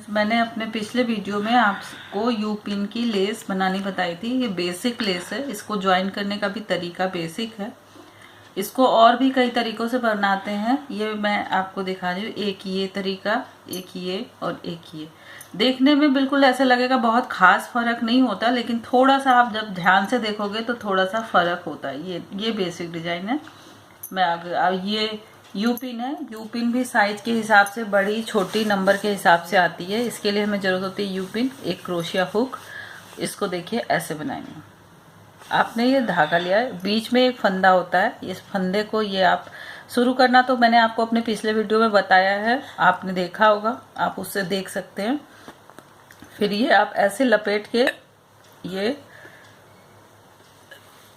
Friends, मैंने अपने पिछले वीडियो में आपको यू पिन की लेस बनानी बताई थी। ये बेसिक लेस है, इसको ज्वाइन करने का भी तरीका बेसिक है। इसको और भी कई तरीकों से बनाते हैं, ये मैं आपको दिखा रही हूँ। एक ये तरीका, एक ये और एक ये। देखने में बिल्कुल ऐसा लगेगा बहुत खास फर्क नहीं होता, लेकिन थोड़ा सा आप जब ध्यान से देखोगे तो थोड़ा सा फर्क होता है। ये बेसिक डिजाइन है। मैं आगे अब ये यू पिन है। यू पिन भी साइज के हिसाब से बड़ी छोटी नंबर के हिसाब से आती है। इसके लिए हमें जरूरत होती है यू पिन, एक क्रोशिया हुक। इसको देखिए ऐसे बनाएंगे। आपने ये धागा लिया है, बीच में एक फंदा होता है। इस फंदे को ये आप शुरू करना तो मैंने आपको अपने पिछले वीडियो में बताया है, आपने देखा होगा, आप उससे देख सकते हैं। फिर ये आप ऐसे लपेट के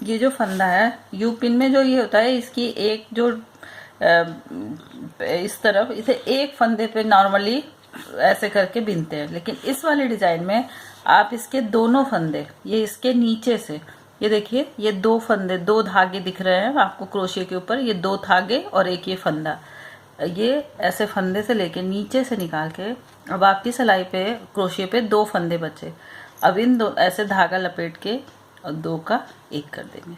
ये जो फंदा है यू पिन में जो ये होता है, इसकी एक जो इस तरफ इसे एक फंदे पे नॉर्मली ऐसे करके बिनते हैं, लेकिन इस वाले डिजाइन में आप इसके दोनों फंदे, ये इसके नीचे से, ये देखिए ये दो फंदे, दो धागे दिख रहे हैं आपको क्रोशिया के ऊपर, ये दो धागे और एक ये फंदा, ये ऐसे फंदे से लेके नीचे से निकाल के अब आपकी सिलाई पे क्रोशिया पे दो फंदे बचे। अब इन दो ऐसे धागा लपेट के और दो का एक कर देंगे।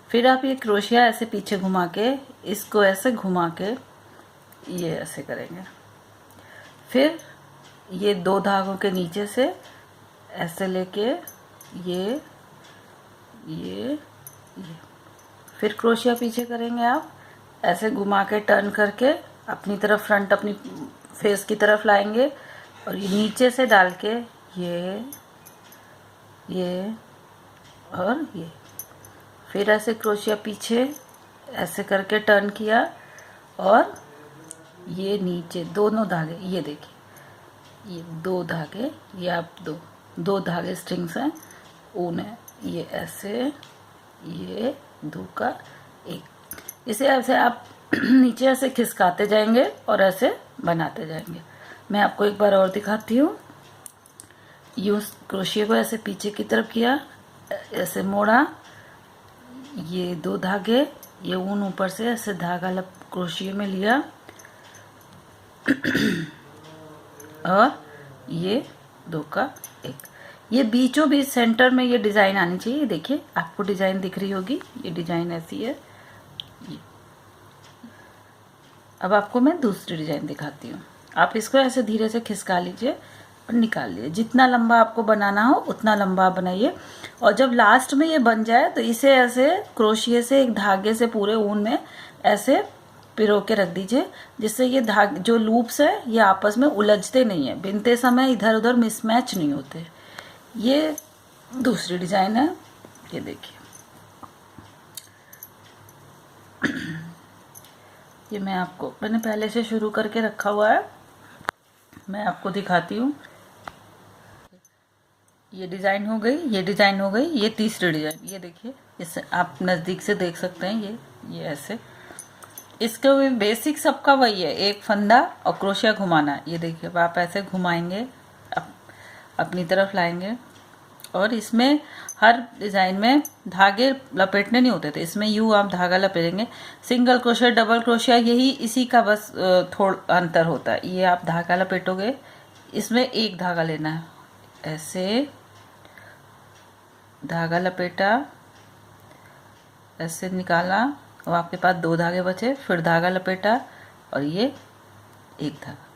फिर आप ये क्रोशिया ऐसे पीछे घुमा के, इसको ऐसे घुमा के ये ऐसे करेंगे। फिर ये दो धागों के नीचे से ऐसे लेके ये फिर क्रोशिया पीछे करेंगे। आप ऐसे घुमा के टर्न करके अपनी तरफ, फ्रंट अपनी फेस की तरफ लाएंगे और ये नीचे से डाल के ये और ये, फिर ऐसे क्रोशिया पीछे ऐसे करके टर्न किया और ये नीचे दोनों धागे, ये देखिए ये दो धागे, ये आप दो धागे स्ट्रिंग्स हैं, ऊन है, ये ऐसे, ये दो का एक। इसे ऐसे आप नीचे ऐसे खिसकाते जाएंगे और ऐसे बनाते जाएंगे। मैं आपको एक बार और दिखाती हूँ। यूं क्रोशिया को ऐसे पीछे की तरफ किया, ऐसे मोड़ा, ये दो धागे, ये ऊन ऊपर से ऐसे धागा क्रोशिया में लिया और ये दो का एक। ये बीचों बीच सेंटर में ये डिजाइन आनी चाहिए। देखिए आपको डिजाइन दिख रही होगी, ये डिजाइन ऐसी है। अब आपको मैं दूसरी डिजाइन दिखाती हूँ। आप इसको ऐसे धीरे से खिसका लीजिए और निकाल लीजिए। जितना लंबा आपको बनाना हो उतना लंबा बनाइए, और जब लास्ट में ये बन जाए तो इसे ऐसे क्रोशिया से एक धागे से पूरे ऊन में ऐसे पिरो के रख दीजिए, जिससे ये धागे जो लूप्स है ये आपस में उलझते नहीं है, बिनते समय इधर उधर मिसमैच नहीं होते। ये दूसरी डिजाइन है, ये देखिए। ये मैंने पहले से शुरू करके रखा हुआ है, मैं आपको दिखाती हूँ। ये डिजाइन हो गई, ये डिजाइन हो गई, ये तीसरी डिजाइन, ये देखिए, इससे आप नजदीक से देख सकते हैं। ये ऐसे, इसका भी बेसिक सबका वही है, एक फंदा और क्रोशिया घुमाना। ये देखिए अब आप ऐसे घुमाएंगे, अपनी तरफ लाएंगे, और इसमें हर डिजाइन में धागे लपेटने नहीं होते थे, इसमें यूं आप धागा लपेटेंगे। सिंगल क्रोशिया, डबल क्रोशिया, यही इसी का बस थोड़ा अंतर होता है। ये आप धागा लपेटोगे, इसमें एक धागा लेना है, ऐसे धागा लपेटा, ऐसे निकाला और आपके पास दो धागे बचे, फिर धागा लपेटा और ये एक धागा,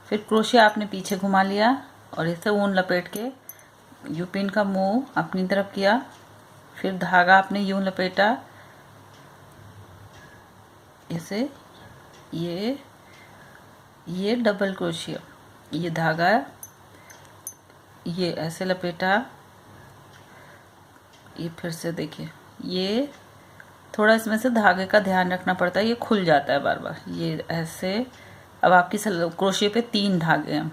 फिर क्रोशिया आपने पीछे घुमा लिया और इसे ऊन लपेट के यू पिन का मुंह अपनी तरफ किया, फिर धागा आपने यूं लपेटा, इसे ये डबल क्रोशिया, ये धागा ये ऐसे लपेटा, ये फिर से देखिए, ये थोड़ा इसमें से धागे का ध्यान रखना पड़ता है, ये खुल जाता है बार बार, ये ऐसे। अब आपकी क्रोशिया पे तीन धागे हैं,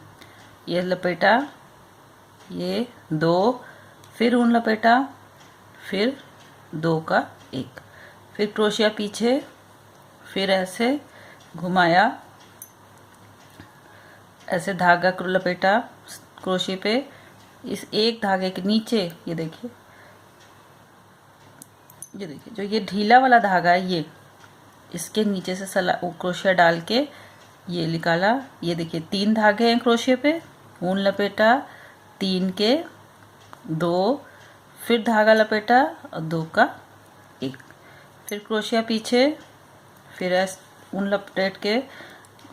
ये लपेटा, ये दो, फिर ऊन लपेटा, फिर दो का एक, फिर क्रोशिया पीछे, फिर ऐसे घुमाया, ऐसे धागा लपेटा क्रोशिया पे, इस एक धागे के नीचे ये देखिए जो ये ढीला वाला धागा है, ये इसके नीचे से क्रोशिया डाल के ये निकाला। ये देखिए तीन धागे हैं क्रोशिया पे, ऊन लपेटा, 3 के 2, फिर धागा लपेटा और 2 का 1, फिर क्रोशिया पीछे, फिर ऊन लपेट के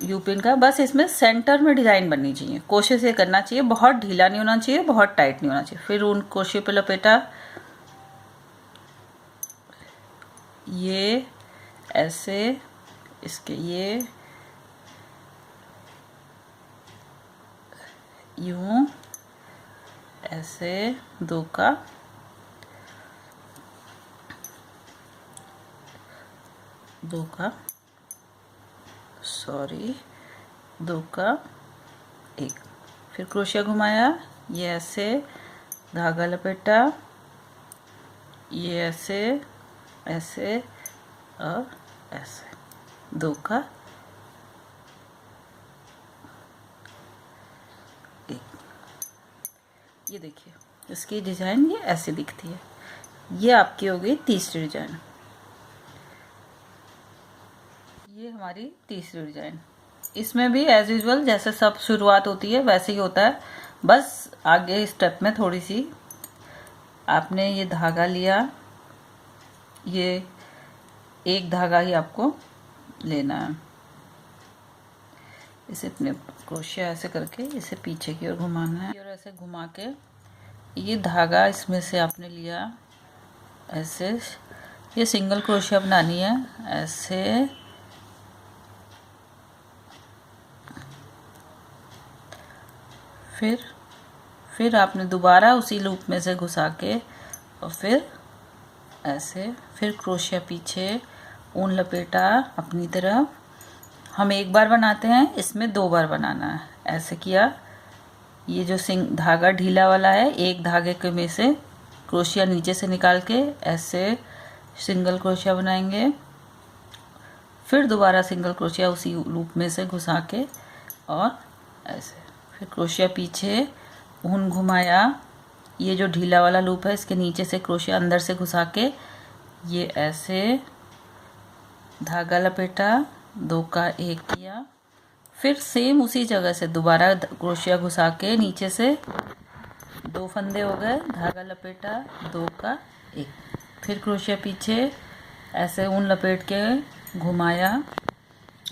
यू पिन का। बस इसमें सेंटर में डिजाइन बननी चाहिए, कोशिश ये करना चाहिए, बहुत ढीला नहीं होना चाहिए, बहुत टाइट नहीं होना चाहिए। फिर ऊन क्रोशिया पे लपेटा, ये ऐसे, इसके ये यूं ऐसे 2 का 2 का 1, फिर क्रोशिया घुमाया, ये ऐसे धागा लपेटा, ये ऐसे ऐसे और ऐसे 2 का 1। ये देखिए इसकी डिजाइन ये ऐसे दिखती है। ये आपकी हो गई तीसरी डिजाइन। ये हमारी तीसरी डिजाइन। इसमें भी एज यूजुअल जैसे सब शुरुआत होती है वैसे ही होता है, बस आगे स्टेप में थोड़ी सी आपने ये धागा लिया, ये एक धागा ही आपको लेना है, इसे अपने क्रोशिया ऐसे करके इसे पीछे की ओर घुमाना है और ऐसे घुमा के ये धागा इसमें से आपने लिया ऐसे, ये सिंगल क्रोशिया बनानी है ऐसे, फिर आपने दोबारा उसी लूप में से घुसा के और फिर ऐसे, फिर क्रोशिया पीछे, ऊन लपेटा अपनी तरफ। हम एक बार बनाते हैं, इसमें 2 बार बनाना है। ऐसे किया, ये जो धागा ढीला वाला है, एक धागे के में से क्रोशिया नीचे से निकाल के ऐसे सिंगल क्रोशिया बनाएंगे, फिर दोबारा सिंगल क्रोशिया उसी लूप में से घुसा के और ऐसे, फिर क्रोशिया पीछे, ऊन घुमाया, ये जो ढीला वाला लूप है इसके नीचे से क्रोशिया अंदर से घुसा के ये ऐसे धागा लपेटा, 2 का 1 किया, फिर सेम उसी जगह से दोबारा क्रोशिया घुसा के नीचे से 2 फंदे हो गए, धागा लपेटा, 2 का 1, फिर क्रोशिया पीछे ऐसे ऊन लपेट के घुमाया,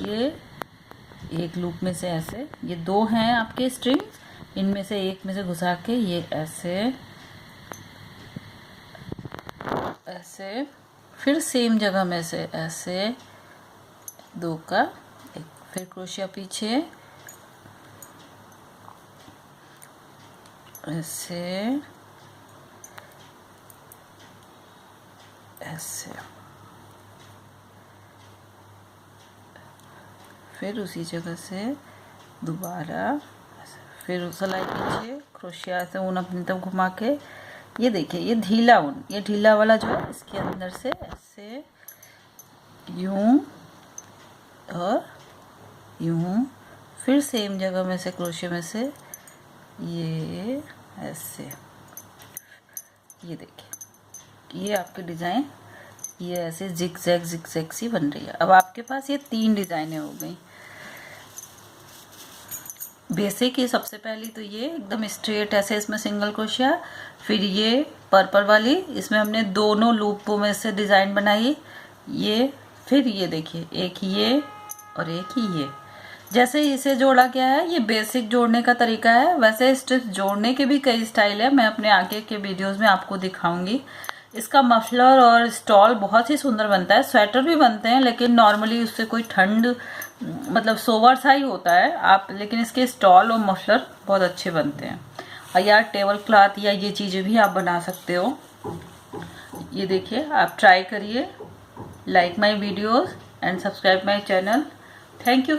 ये एक लूप में से ऐसे, ये 2 हैं आपके स्ट्रिंग्स, इनमें से एक में से घुसा के ये ऐसे ऐसे, फिर सेम जगह में से ऐसे 2 का 1, फिर क्रोशिया पीछे ऐसे ऐसे, फिर उसी जगह से दोबारा, फिर सिलाई पीछे क्रोशिया से ऊन अपनी तरफ घुमा के, ये देखिए ये ढीला ऊन, ये ढीला वाला जो है इसके अंदर से ऐसे यूं और यूं, फिर सेम जगह में से क्रोशिया में से ये ऐसे, ये देखिए ये आपकी डिज़ाइन ये ऐसे जिग जैग सी बन रही है। अब आपके पास ये 3 डिज़ाइनें हो गई। बेसिक ये सबसे पहली तो ये एकदम स्ट्रेट ऐसे इसमें सिंगल क्रोशिया, फिर ये पर्पल वाली इसमें हमने दोनों लूपों में से डिज़ाइन बनाई, ये फिर ये देखिए एक ये और एक ही ये। जैसे इसे जोड़ा गया है ये बेसिक जोड़ने का तरीका है, वैसे स्टिच जोड़ने के भी कई स्टाइल है, मैं अपने आगे के वीडियोस में आपको दिखाऊंगी। इसका मफलर और स्टॉल बहुत ही सुंदर बनता है, स्वेटर भी बनते हैं लेकिन नॉर्मली उससे कोई ठंड मतलब सोवर सा ही होता है आप, लेकिन इसके स्टॉल और मफलर बहुत अच्छे बनते हैं। और यार टेबल क्लॉथ या ये चीज़ें भी आप बना सकते हो। ये देखिए आप ट्राई करिए। Like my videos and subscribe my channel. Thank you.